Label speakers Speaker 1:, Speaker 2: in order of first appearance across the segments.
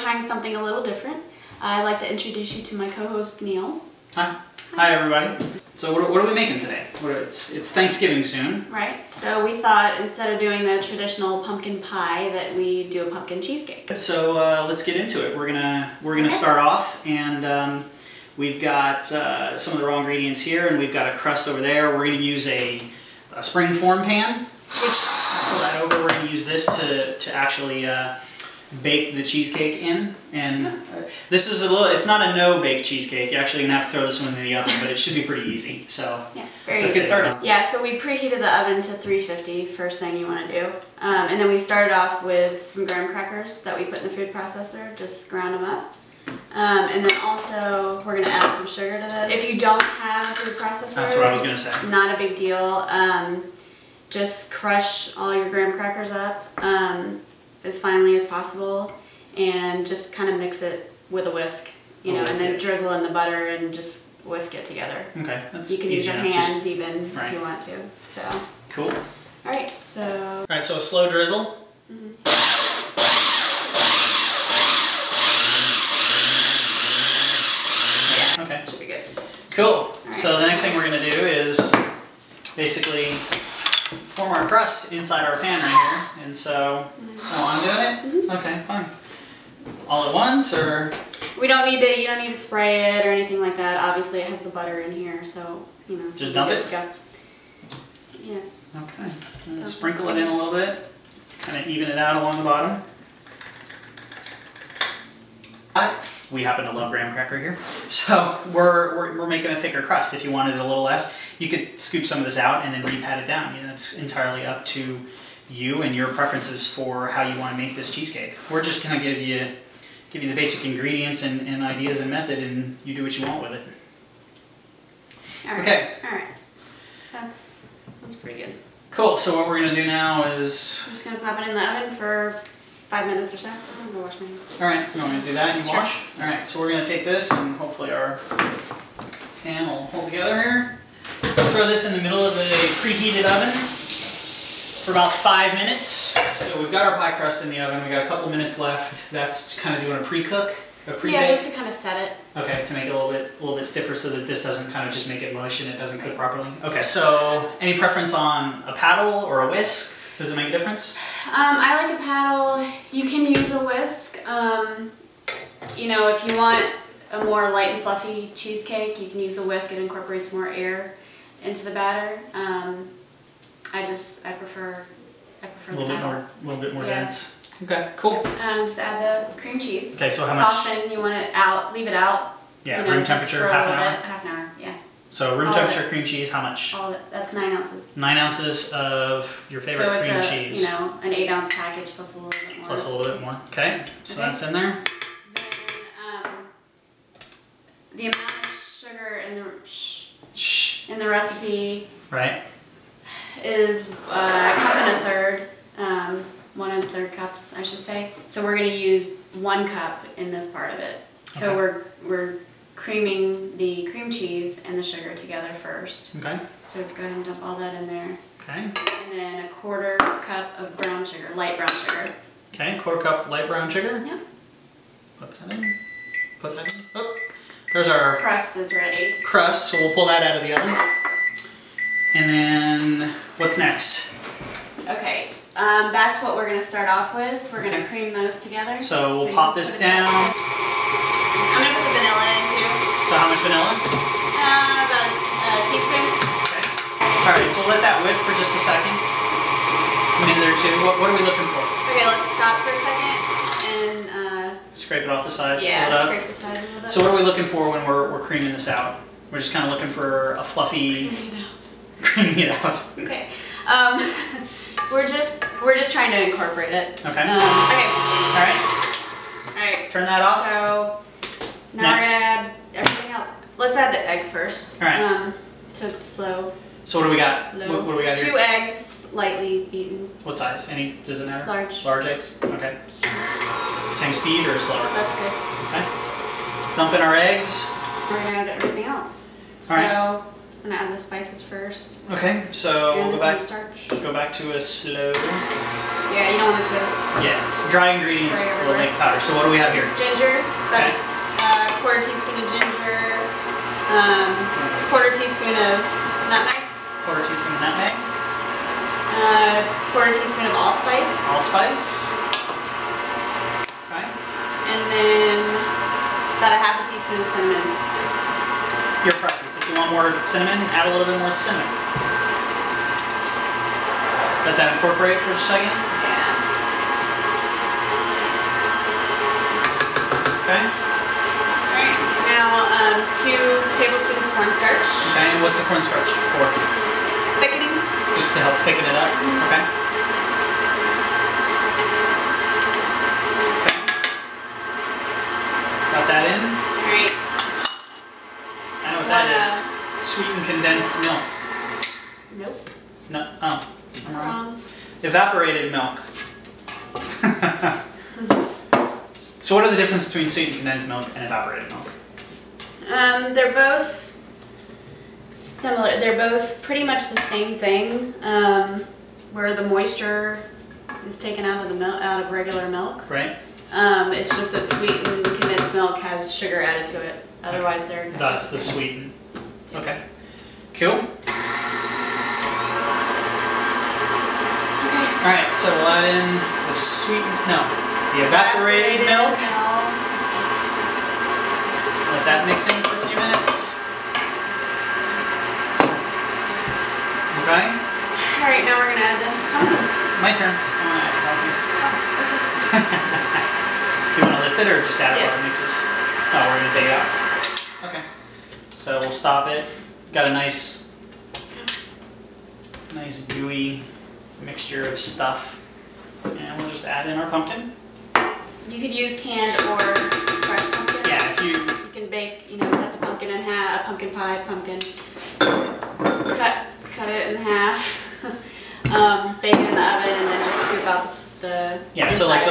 Speaker 1: trying something a little different. I'd like to introduce you to my co-host, Neil.
Speaker 2: Hi. Hi, everybody. So what are we making today? It's Thanksgiving soon.
Speaker 1: Right. So we thought instead of doing the traditional pumpkin pie that we do a pumpkin cheesecake.
Speaker 2: So let's get into it. We're gonna start off, and we've got some of the raw ingredients here, and we've got a crust over there. We're gonna use a spring form pan. Pull that over. We're gonna use this to actually bake the cheesecake in, and this is it's not a no-bake cheesecake. You're actually gonna have to throw this one in the oven, but it should be pretty easy. So
Speaker 1: yeah,
Speaker 2: let's get started.
Speaker 1: Yeah, so we preheated the oven to 350, first thing you want to do. And then we started off with some graham crackers that we put in the food processor, just ground them up. And then also we're gonna add some sugar to this. If you don't have a food processor,
Speaker 2: that's what I was gonna say.
Speaker 1: Not a big deal. Just crush all your graham crackers up as finely as possible, and just kind of mix it with a whisk, you know, and then drizzle in the butter and just whisk it together.
Speaker 2: Okay, that's
Speaker 1: you can use your hands even if you want to. So
Speaker 2: cool.
Speaker 1: All right, so
Speaker 2: a slow drizzle.
Speaker 1: Yeah,
Speaker 2: okay,
Speaker 1: should be good.
Speaker 2: Cool. Right. So the next thing we're gonna do is basically form our crust inside our pan right here, and so I'm doing it. Okay, fine. All at once, or
Speaker 1: we don't need to. You don't need to spray it or anything like that. Obviously, it has the butter in here, so you know.
Speaker 2: Just dump it.
Speaker 1: To go. Yes.
Speaker 2: Okay. Sprinkle it in a little bit. Kind of even it out along the bottom. We happen to love graham cracker here, so we're making a thicker crust. If you wanted it a little less, you could scoop some of this out and then re-pat it down. You know, it's entirely up to you and your preferences for how you want to make this cheesecake. We're just gonna give you the basic ingredients and ideas and method, and you do what you want with it.
Speaker 1: All right.
Speaker 2: Okay.
Speaker 1: All right. That's pretty good.
Speaker 2: Cool. So what we're gonna do now is
Speaker 1: I'm just gonna pop it in the oven for 5 minutes or so. I'm gonna go wash my hands.
Speaker 2: All right. You want me to do that? You
Speaker 1: sure.
Speaker 2: Wash. All right. So we're gonna take this, and hopefully our pan will hold together here. Throw this in the middle of the preheated oven for about 5 minutes. So we've got our pie crust in the oven. We got a couple minutes left. That's kind of doing a pre-cook, a pre-bake.
Speaker 1: Yeah, just to kind of set it.
Speaker 2: Okay, to make it a little bit stiffer, so that this doesn't kind of just make it mush and it doesn't cook properly. Okay. So any preference on a paddle or a whisk? Does it make a difference?
Speaker 1: I like a paddle. You can use a whisk. You know, if you want a more light and fluffy cheesecake, you can use a whisk. It incorporates more air into the batter. I prefer
Speaker 2: a little bit more dense. Okay, cool.
Speaker 1: Just add the cream cheese.
Speaker 2: Okay, so how much?
Speaker 1: Soften. You want it out. Leave it out.
Speaker 2: Yeah,
Speaker 1: you know,
Speaker 2: room temperature, half an hour.
Speaker 1: Half an hour. Yeah.
Speaker 2: So room temperature cream cheese. How much?
Speaker 1: All of it. That's 9 ounces.
Speaker 2: 9 ounces of your favorite cream cheese.
Speaker 1: You know, an 8-ounce package plus a little bit more.
Speaker 2: Plus a little bit more. Okay, so that's in there.
Speaker 1: Then, the amount of sugar in the recipe.
Speaker 2: Right.
Speaker 1: Is a cup and a third, 1 1/3 cups, I should say. So we're going to use 1 cup in this part of it. Okay. So we're creaming the cream cheese and the sugar together first.
Speaker 2: Okay.
Speaker 1: So go ahead and dump all that in there.
Speaker 2: Okay.
Speaker 1: And then a 1/4 cup of brown sugar, light brown sugar.
Speaker 2: Okay, 1/4 cup light brown sugar.
Speaker 1: Yeah.
Speaker 2: Put that in. Put that in. Oh, there's our
Speaker 1: crust is ready.
Speaker 2: Crust. So we'll pull that out of the oven. And then, what's next?
Speaker 1: Okay, that's what we're going to start off with. We're going to cream those together.
Speaker 2: So we'll pop this down.
Speaker 1: I'm going to put the vanilla in too.
Speaker 2: So how much vanilla?
Speaker 1: About a teaspoon.
Speaker 2: Okay. Alright, so we'll let that whip for just a second. A minute or two. What are we looking for?
Speaker 1: Okay, let's stop for a second and
Speaker 2: scrape it off the sides.
Speaker 1: Yeah, scrape the sides a little bit.
Speaker 2: So what are we looking for when we're creaming this out? We're just kind of looking for a fluffy... Creaming it out.
Speaker 1: Okay. We're just trying to incorporate it.
Speaker 2: Okay.
Speaker 1: Okay.
Speaker 2: All right. Turn that off.
Speaker 1: So now we're gonna add everything else. Let's add the eggs first.
Speaker 2: All right.
Speaker 1: So what
Speaker 2: do we got?
Speaker 1: Low.
Speaker 2: What do we got here?
Speaker 1: 2 eggs, lightly beaten.
Speaker 2: What size? Does it matter?
Speaker 1: Large.
Speaker 2: Large eggs. Okay. Same speed or slower?
Speaker 1: That's good.
Speaker 2: Okay. Dump in our eggs.
Speaker 1: We're gonna add everything else.
Speaker 2: All right.
Speaker 1: I'm gonna add the spices first.
Speaker 2: Okay, so
Speaker 1: And
Speaker 2: go
Speaker 1: the
Speaker 2: back.
Speaker 1: cornstarch.
Speaker 2: Go back to a slow.
Speaker 1: Yeah, you don't want it to.
Speaker 2: Yeah, dry ingredients will make powder. So what do we have here?
Speaker 1: Ginger.
Speaker 2: Okay.
Speaker 1: Quarter teaspoon of ginger. Quarter teaspoon of nutmeg.
Speaker 2: Quarter teaspoon of nutmeg.
Speaker 1: Quarter teaspoon of allspice.
Speaker 2: Allspice. Okay.
Speaker 1: And then about a half a teaspoon of cinnamon.
Speaker 2: Your preference. If you want more cinnamon, add a little bit more cinnamon. Let that incorporate for a second.
Speaker 1: Yeah.
Speaker 2: Okay.
Speaker 1: Alright, now 2 tablespoons of cornstarch.
Speaker 2: Okay, and what's the cornstarch for?
Speaker 1: Thickening.
Speaker 2: Just to help thicken it up. Okay. Okay. Got that in.
Speaker 1: Alright.
Speaker 2: I know what that is. Sweetened condensed milk.
Speaker 1: Nope.
Speaker 2: No. Oh, I'm wrong.
Speaker 1: Wrong.
Speaker 2: Evaporated milk. So what are the differences between sweetened condensed milk and evaporated milk?
Speaker 1: They're both similar. They're both pretty much the same thing, where the moisture is taken out of the milk, out of regular milk.
Speaker 2: Right.
Speaker 1: It's just that sweetened condensed milk has sugar added to it. Otherwise, they're exactly
Speaker 2: Thus the
Speaker 1: same.
Speaker 2: sweetened. Okay. Cool. All right. So we'll add in the sweetened. No, the evaporated milk. Let that mix in for a few minutes. Okay.
Speaker 1: All right, now we're gonna add the pumpkin.
Speaker 2: My turn. I'm gonna add the pumpkin. You want to lift it or just add it while it mixes? Oh, we're gonna take it out. Okay. So we'll stop it. Got a nice gooey mixture of stuff, and we'll just add in our pumpkin.
Speaker 1: You could use canned or fresh pumpkin.
Speaker 2: Yeah, if you
Speaker 1: can bake, cut the pumpkin in half, a pumpkin pie, pumpkin, cut it in half, bake it in the oven, and then just scoop out the
Speaker 2: so like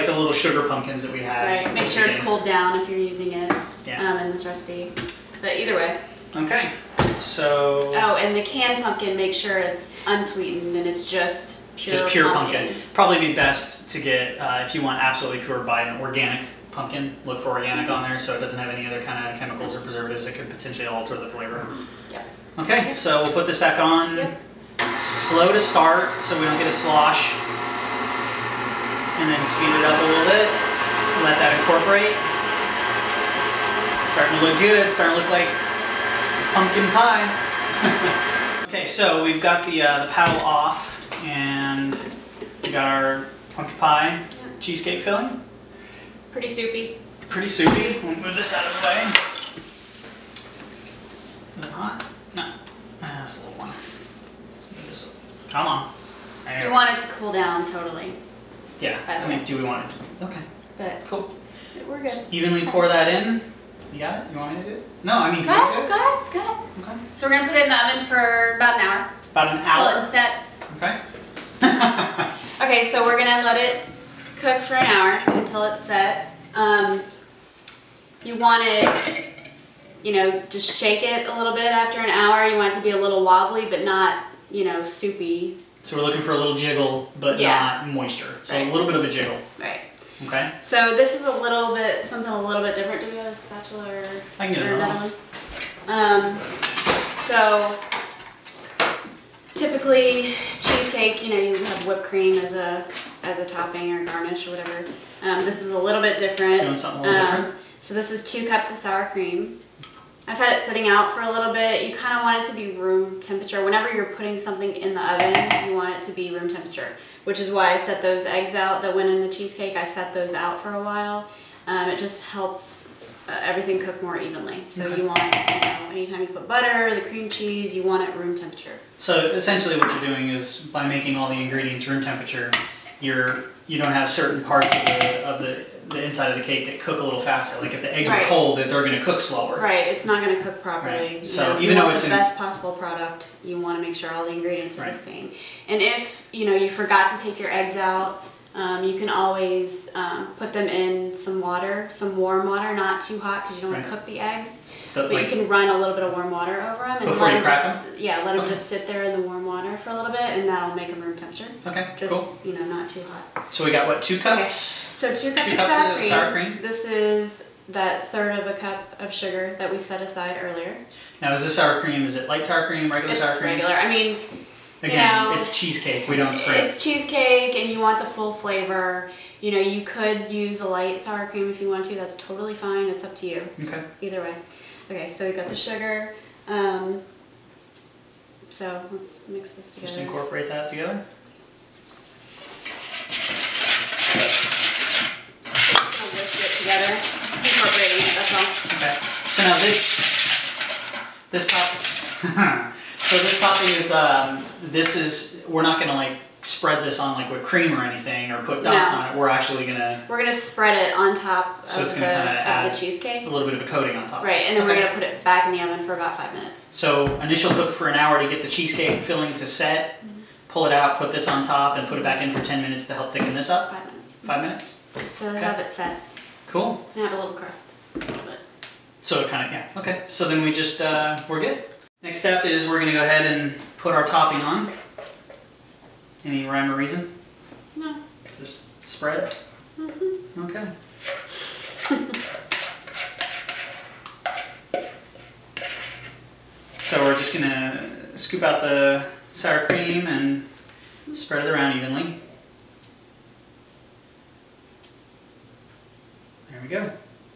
Speaker 2: the little sugar pumpkins that we had.
Speaker 1: Right. Make sure it's cooled down if you're using it
Speaker 2: in
Speaker 1: this recipe. But either way.
Speaker 2: Okay. So.
Speaker 1: Oh, and the canned pumpkin, make sure it's unsweetened and it's just pure
Speaker 2: pumpkin. Probably be best to get if you want absolutely pure, buy an organic pumpkin. Look for organic on there, so it doesn't have any other kind of chemicals or preservatives that could potentially alter the flavor.
Speaker 1: Yep.
Speaker 2: Okay, so we'll put this back on.
Speaker 1: Yep.
Speaker 2: Slow to start, so we don't get a slosh, and then speed it up a little bit. Let that incorporate. Starting to look good. Starting to look like pumpkin pie. Okay, so we've got the paddle off, and we got our pumpkin pie cheesecake filling.
Speaker 1: Pretty soupy.
Speaker 2: Pretty soupy. We'll move this out of the way. Is it hot? No. That's a little one. Let's move this up. Come on. There.
Speaker 1: You want it to cool down totally.
Speaker 2: Yeah.
Speaker 1: By the way.
Speaker 2: Do we want it to? Okay.
Speaker 1: But
Speaker 2: cool.
Speaker 1: We're good.
Speaker 2: Evenly pour that in. You got it? You want me to do it? No, I mean,
Speaker 1: go ahead.
Speaker 2: Okay.
Speaker 1: So we're gonna put it in the oven for about an hour.
Speaker 2: About an hour?
Speaker 1: Until it sets.
Speaker 2: Okay.
Speaker 1: Okay, so we're gonna let it cook for an hour until it's set. You want it, just shake it a little bit after an hour. You want it to be a little wobbly, but not, soupy.
Speaker 2: So we're looking for a little jiggle, but not moisture. So a little bit of a jiggle.
Speaker 1: Right.
Speaker 2: Okay.
Speaker 1: So this is something a little bit different. Do we have a spatula or
Speaker 2: I can get another one.
Speaker 1: So typically cheesecake, you have whipped cream as a topping or garnish or whatever. This is a little bit different.
Speaker 2: Doing something a little different.
Speaker 1: So this is 2 cups of sour cream. I've had it sitting out for a little bit. You kind of want it to be room temperature. Whenever you're putting something in the oven, you want it to be room temperature, which is why I set those eggs out that went in the cheesecake. I set those out for a while. It just helps everything cook more evenly. So you want, anytime you put butter, the cream cheese, you want it room temperature. So
Speaker 2: essentially what you're doing is by making all the ingredients room temperature, you don't have certain parts of the inside of the cake that cook a little faster. Like if the eggs are cold, they're going to cook slower.
Speaker 1: Right, it's not going to cook properly.
Speaker 2: Right. So
Speaker 1: even though it's the best possible product, you want to make sure all the ingredients are the same. And if you forgot to take your eggs out You can always put them in some water, some warm water, not too hot because you don't want to cook the eggs. But you can run a little bit of warm water over them and
Speaker 2: before
Speaker 1: let
Speaker 2: you crack them.
Speaker 1: Yeah, let them just sit there in the warm water for a little bit, and that'll make them room temperature.
Speaker 2: Okay,
Speaker 1: just, you know, not too hot.
Speaker 2: So we got what, 2 cups?
Speaker 1: Okay. So 2 cups of sour cream. This is that third of a cup of sugar that we set aside earlier.
Speaker 2: Now, is this sour cream? Is it light sour cream, regular sour cream?
Speaker 1: It's regular. I mean,
Speaker 2: again,
Speaker 1: you know,
Speaker 2: it's cheesecake. We don't spread.
Speaker 1: It's cheesecake, and you want the full flavor. You know, you could use a light sour cream if you want to. That's totally fine. It's up to you. Okay. Either way. Okay, so we got the sugar. So let's mix this together.
Speaker 2: Just incorporate that together.
Speaker 1: Just whisk it together. Incorporating it. That's all.
Speaker 2: Okay. So now this topping. So this topping is we're not gonna like spread this on like with cream or anything or put dots on it. We're actually gonna
Speaker 1: spread it on top
Speaker 2: so
Speaker 1: of the cheesecake.
Speaker 2: A little bit of a coating on top.
Speaker 1: Right, and then we're gonna put it back in the oven for about 5 minutes.
Speaker 2: So initial cook for an hour to get the cheesecake filling to set. Pull it out, put this on top, and put it back in for 10 minutes to help thicken this up.
Speaker 1: 5 minutes.
Speaker 2: 5 minutes.
Speaker 1: Just to have it set.
Speaker 2: Cool.
Speaker 1: And have a little crust. A little bit.
Speaker 2: So it kind of Okay. So then we just we're good. Next step is we're gonna go ahead and put our topping on. Any rhyme or reason?
Speaker 1: No.
Speaker 2: Just spread? Mm-hmm. Okay. So we're just gonna scoop out the sour cream and spread it around evenly. There we go.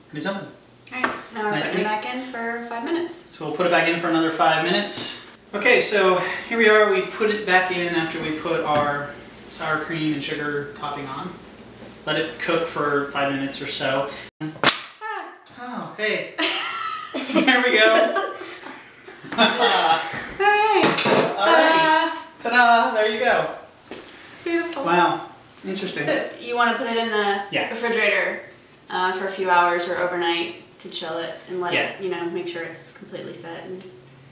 Speaker 2: Pretty simple.
Speaker 1: Alright, now we're putting it back in for 5 minutes.
Speaker 2: So we'll put it back in for another 5 minutes. Okay, so here we are. We put it back in after we put our sour cream and sugar topping on. Let it cook for 5 minutes or so. Oh, hey. There we go.
Speaker 1: Alright.
Speaker 2: Alrighty. Ta-da! There you go.
Speaker 1: Beautiful.
Speaker 2: Wow. Interesting.
Speaker 1: So you want to put it in the refrigerator for a few hours or overnight to chill it and let it, you know, make sure it's completely set.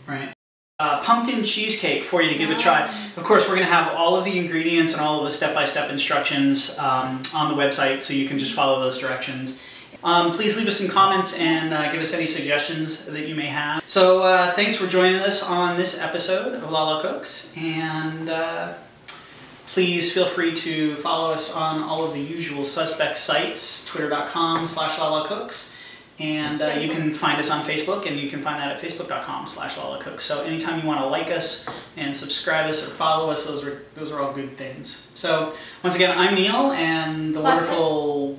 Speaker 2: Right. Pumpkin cheesecake for you to give a try. Of course, we're going to have all of the ingredients and all of the step-by-step instructions on the website, so you can just follow those directions. Please leave us some comments and give us any suggestions that you may have. So thanks for joining us on this episode of Lala Cooks, and please feel free to follow us on all of the usual suspect sites, twitter.com/Lala Cooks. And you can find us on Facebook, and you can find that at facebook.com/Lala Cooks. So anytime you want to like us and subscribe us or follow us, those are all good things. So once again, I'm Neil, and the wonderful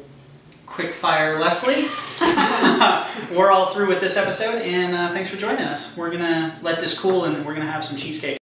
Speaker 2: quick-fire Leslie. We're all through with this episode, and thanks for joining us. We're going to let this cool, and then we're going to have some cheesecake.